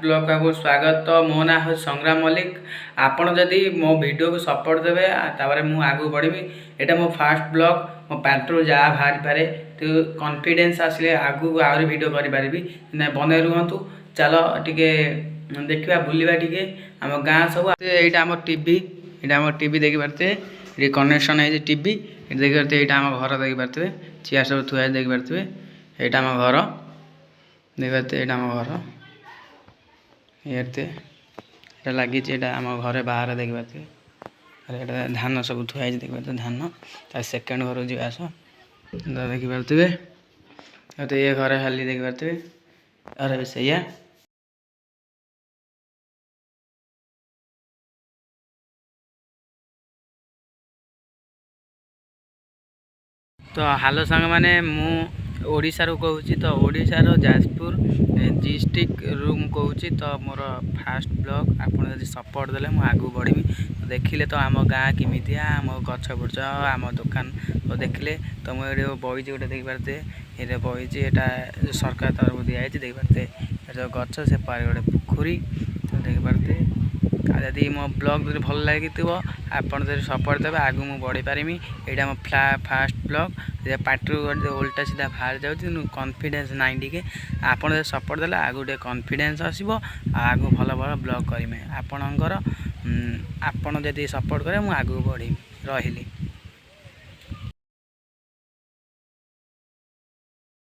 Blog को स्वागत। तो मो ना हो संग्राम मल्लिक। आपण जदि मो वीडियो को सपोर्ट देवे तापर मु आगु बढ़ी। एटा मो फास्ट ब्लॉग मो पैंटू जहाँ बाहरी पारे तो कॉन्फिडेंस आसिले आगु आहरी वीडियो करि पारिबी ना बने रुहतु। चलो टिके देखिबा बुलिबा टिके आम गाँ सब एटा आम टीवी देखि पारते ये कनेक्शन है टीवी देखि पारते एटा आम घर देखि पारते चेयर सब थुआ देखि पारते एटा आम घर देखि पारते एटा आम घर ये लगी आम घर बाहर देखि पारे अरे धान सब थुआ देखिए धान सेकेंड घर जी आस देखि पारे तो ये घर खाली देखि पारे अरे सैया तो हालो सांग माने मु ओडिशा रो कहूँ तो ओडिशा रो जाजपुर डिस्ट्रिक्ट रूम कहूँ तो मोर फास्ट ब्लॉग आपन जदि सपोर्ट देले मु आगु बढ़ी तो देखिले तो आम गाँ किमितिया आम गछ बुर्च आम दुकान तो देखिले तो मुझे बईची गोटे देख पारते ये बईची एटा सरकार तरफ दिखाई देख पारते जो गछ से पारे गोटे पोखरी तो देख पारते जदि मो ब्लॉग जब भल लगी आपड़ जब सपोर्ट देवे आगु मुझे बढ़ी पारिमी। यहाँ मो फास्ट ब्लॉग पार्टी उल्टा सीधा बाहर जाऊँ कॉन्फिडेंस नाइन टी आपड़ जब सपोर्ट देला आगु टे कॉन्फिडेंस आसो आगु भल भल ब्लॉग करें आपणकर आपड़ जदि सपोर्ट करे मुझे आगु बढ़ी रही।